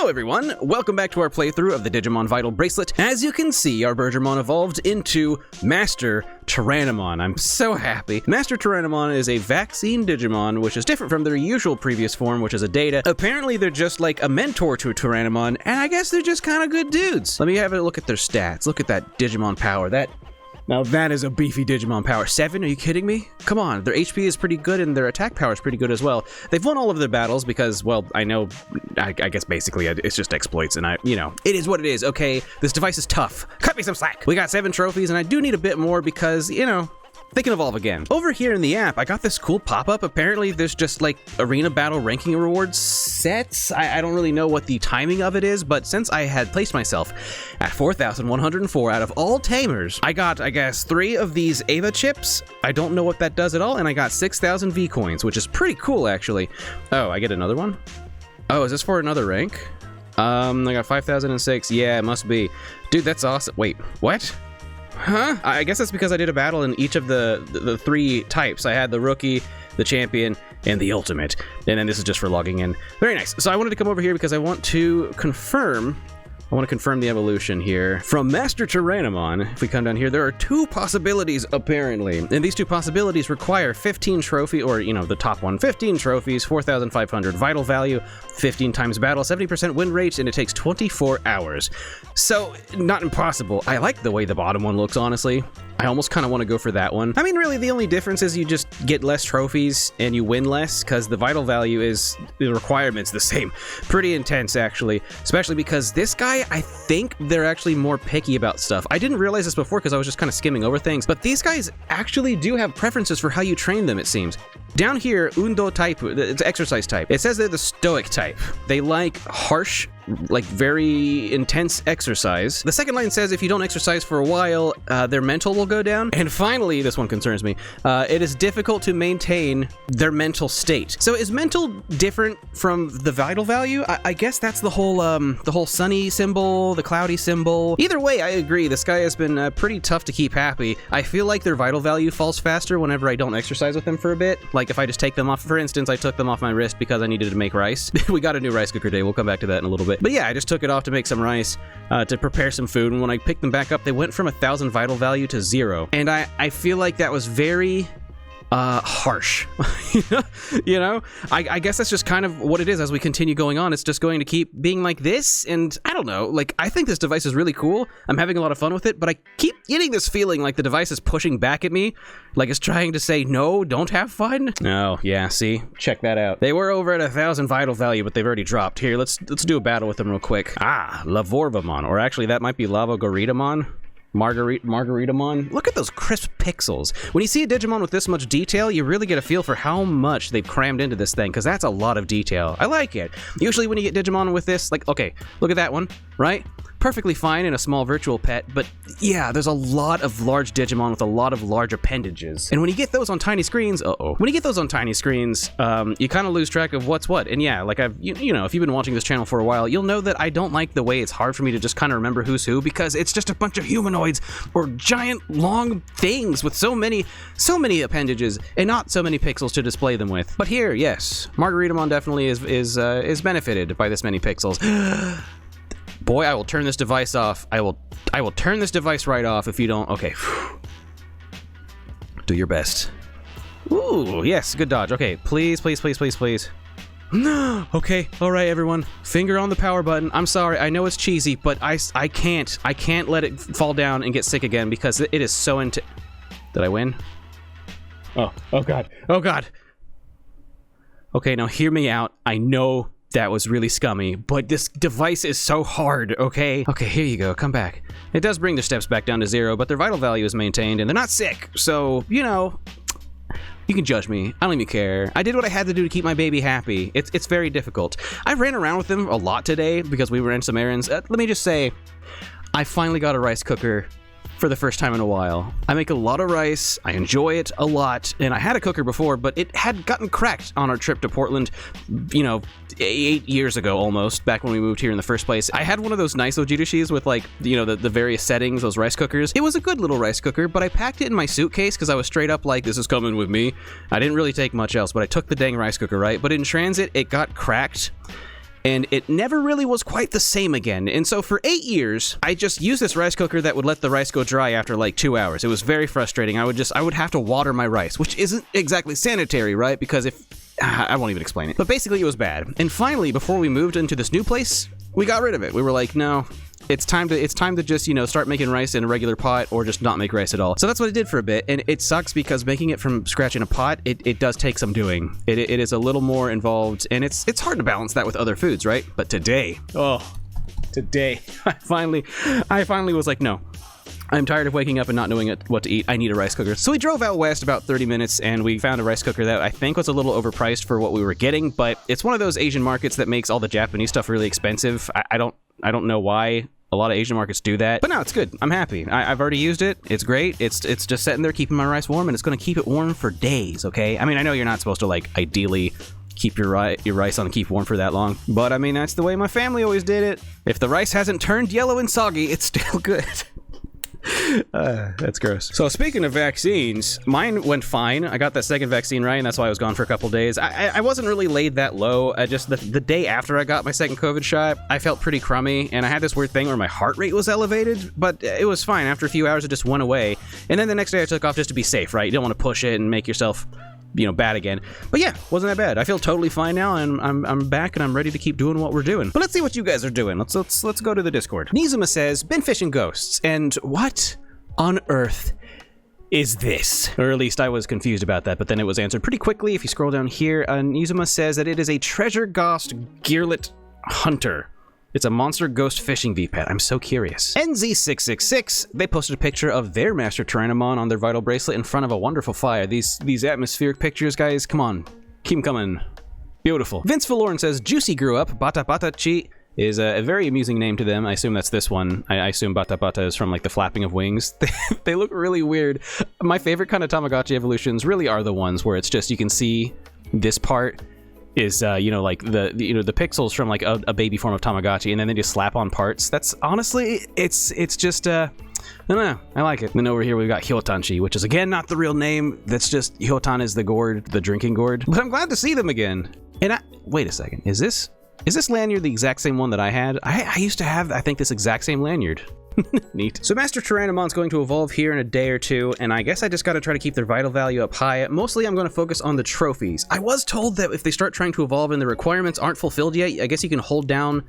Hello everyone, welcome back to our playthrough of the Digimon Vital Bracelet. As you can see, our Bergermon evolved into Master Tyranomon. I'm so happy. Master Tyranomon is a vaccine Digimon, which is different from their usual previous form, which is a Data. Apparently they're just like a mentor to Tyranomon, and I guess they're just kind of good dudes. Let me have a look at their stats. Look at that Digimon power. Now that is a beefy Digimon power. 7? Are you kidding me? Come on, their HP is pretty good and their attack power is pretty good as well. They've won all of their battles because, well, I guess basically it's just exploits and it is what it is, okay? This device is tough. Cut me some slack. We got 7 trophies and I do need a bit more because, they can evolve again. Over here in the app, I got this cool pop-up. Apparently, there's just like arena battle ranking rewards sets. I don't really know what the timing of it is, but since I had placed myself at 4,104 out of all tamers, I got, I guess, 3 of these Ava chips. I don't know what that does at all, and I got 6,000 V coins, which is pretty cool, actually. Oh, I get another one? Oh, is this for another rank? I got 5,006. Yeah, it must be. Dude, that's awesome. Wait, what? Huh? I guess that's because I did a battle in each of the 3 types. I had the rookie, the champion, and the ultimate. And then this is just for logging in. Very nice. So I wanted to come over here because I want to confirm the evolution here. From Master Tyranomon, if we come down here, there are 2 possibilities, apparently. And these 2 possibilities require 15 trophy, or, the top one, 15 trophies, 4,500 vital value, 15 times battle, 70% win rate, and it takes 24 hours. So, not impossible. I like the way the bottom one looks, honestly. I almost kind of want to go for that one. I mean, really, the only difference is you just get less trophies and you win less, because the vital value is, the requirement's the same. Pretty intense, actually. Especially because this guy, I think they're actually more picky about stuff. I didn't realize this before because I was just kind of skimming over things, but these guys actually do have preferences for how you train them, it seems. Down here, Undo type, it's exercise type. It says they're the stoic type. They like harsh, like very intense exercise. The second line says if you don't exercise for a while, their mental will go down. And finally, this one concerns me, it is difficult to maintain their mental state. So is mental different from the vital value? I guess that's the whole sunny symbol, the cloudy symbol. Either way, I agree. This guy has been pretty tough to keep happy. I feel like their vital value falls faster whenever I don't exercise with them for a bit. Like if I just take them off, for instance, I took them off my wrist because I needed to make rice. We got a new rice cooker today. We'll come back to that in a little bit. But yeah, I just took it off to make some rice, to prepare some food, and when I picked them back up, they went from 1,000 vital value to 0. And I feel like that was very harsh. I guess that's just kind of what it is as we continue going on. It's just going to keep being like this, and I don't know, like, I think this device is really cool. I'm having a lot of fun with it, but I keep getting this feeling like the device is pushing back at me, like it's trying to say, no, don't have fun. Oh, yeah, see? Check that out. They were over at 1,000 vital value, but they've already dropped. Here, let's do a battle with them real quick. Ah, Lavorvamon, or actually that might be Lavorvamon. Margaritamon. Look at those crisp pixels. When you see a Digimon with this much detail, you really get a feel for how much they've crammed into this thing, because that's a lot of detail. I like it. Usually when you get Digimon with this, like, okay, look at that one, right? Perfectly fine in a small virtual pet, but yeah, there's a lot of large Digimon with a lot of large appendages. And when you get those on tiny screens, when you get those on tiny screens, you kind of lose track of what's what. And yeah, like if you've been watching this channel for a while, you'll know that I don't like the way it's hard for me to just kind of remember who's who, because it's just a bunch of humanoids or giant long things with so many appendages and not so many pixels to display them with. But here, yes, Margaritamon definitely is benefited by this many pixels. Boy, I will turn this device off. I will turn this device right off if you don't. Okay. Do your best. Ooh, yes, good dodge. Okay, please. Okay, all right, everyone. Finger on the power button. I'm sorry, I know it's cheesy, but I can't let it fall down and get sick again because it is so intense. Did I win? Oh God. Okay, now hear me out. I know that was really scummy, but this device is so hard, okay? Okay, here you go, come back. It does bring their steps back down to 0, but their vital value is maintained, and they're not sick, so, you can judge me. I don't even care. I did what I had to do to keep my baby happy. It's very difficult. I ran around with them a lot today because we ran some errands. Let me just say, I finally got a rice cooker for the first time in a while. I make a lot of rice, I enjoy it a lot, and I had a cooker before, but it had gotten cracked on our trip to Portland, 8 years ago almost, back when we moved here in the first place. I had one of those nice Ojirishis with the various settings, those rice cookers. It was a good little rice cooker, but I packed it in my suitcase because I was straight up like, this is coming with me. I didn't really take much else, but I took the dang rice cooker, right? But in transit, it got cracked. and it never really was quite the same again. And so for 8 years, I just used this rice cooker that would let the rice go dry after like 2 hours. It was very frustrating. I would have to water my rice, which isn't exactly sanitary, right? Because I won't even explain it. But basically, it was bad. And finally, before we moved into this new place, we got rid of it. We were like, no, it's time to just, you know, start making rice in a regular pot or just not make rice at all. So that's what I did for a bit. And it sucks because making it from scratch in a pot, it does take some doing. It is a little more involved, and it's hard to balance that with other foods, right? But today, I finally was like, no. I'm tired of waking up and not knowing what to eat. I need a rice cooker. So we drove out west about 30 minutes, and we found a rice cooker that I think was a little overpriced for what we were getting, but it's one of those Asian markets that makes all the Japanese stuff really expensive. I don't know why a lot of Asian markets do that, but no, it's good. I'm happy. I've already used it. It's great. It's just sitting there keeping my rice warm, and it's going to keep it warm for days, okay? I mean, I know you're not supposed to, like, ideally keep your rice on and keep warm for that long, but I mean, that's the way my family always did it. If the rice hasn't turned yellow and soggy, it's still good. That's gross. So speaking of vaccines, mine went fine. I got that second vaccine right, and that's why I was gone for a couple days. I wasn't really laid that low. Just the day after I got my second COVID shot, I felt pretty crummy, and I had this weird thing where my heart rate was elevated, but it was fine. After a few hours, it just went away. And then the next day I took off just to be safe, right? You don't want to push it and make yourself, you know, bad again. But yeah, wasn't that bad. I feel totally fine now, and I'm back, and I'm ready to keep doing what we're doing. But let's see what you guys are doing. Let's go to the Discord. Nizuma says, been fishing ghosts, and what on earth is this? Or at least I was confused about that, but then it was answered pretty quickly. If you scroll down here, Nizuma says that it is a treasure ghost gearlet hunter. It's a monster ghost fishing V-Pet. I'm so curious. NZ666, they posted a picture of their Master Tyranomon on their Vital Bracelet in front of a wonderful fire. These atmospheric pictures, guys, come on. Keep them coming. Beautiful. Vince Valorn says, Juicy grew up. Bata Bata Chi is a very amusing name to them. I assume that's this one. I assume Bata Bata is from like the flapping of wings. They look really weird. My favorite kind of Tamagotchi evolutions really are the ones where it's just, you can see this part is, you know, like the pixels from like a baby form of Tamagotchi, and then they just slap on parts. That's honestly, it's just, I don't know. I like it. Then over here we've got Hyotanchi, which is again not the real name. That's just Hyotan is the gourd, the drinking gourd. But I'm glad to see them again. And wait a second, is this lanyard the exact same one that I had? I used to have, I think, this exact same lanyard. Neat. So Master Tyranomon is going to evolve here in a day or two, and I guess I just got to try to keep their vital value up high. Mostly I'm going to focus on the trophies. I was told that if they start trying to evolve and the requirements aren't fulfilled yet, I guess you can hold down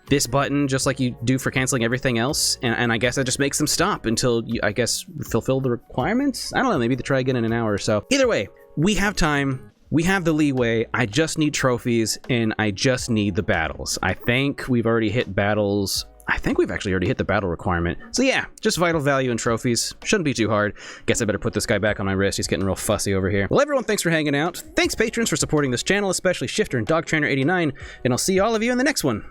this button just like you do for canceling everything else, and I guess that just makes them stop until you, I guess, fulfill the requirements? I don't know, maybe they try again in an hour or so. Either way, we have time. We have the leeway. I just need trophies, and I just need the battles. I think we've already hit battles. I think we've actually already hit the battle requirement. So yeah, just vital value and trophies. Shouldn't be too hard. Guess I better put this guy back on my wrist. He's getting real fussy over here. Well, everyone, thanks for hanging out. Thanks, patrons, for supporting this channel, especially Shifter and Dog Trainer 89, and I'll see all of you in the next one.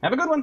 Have a good one.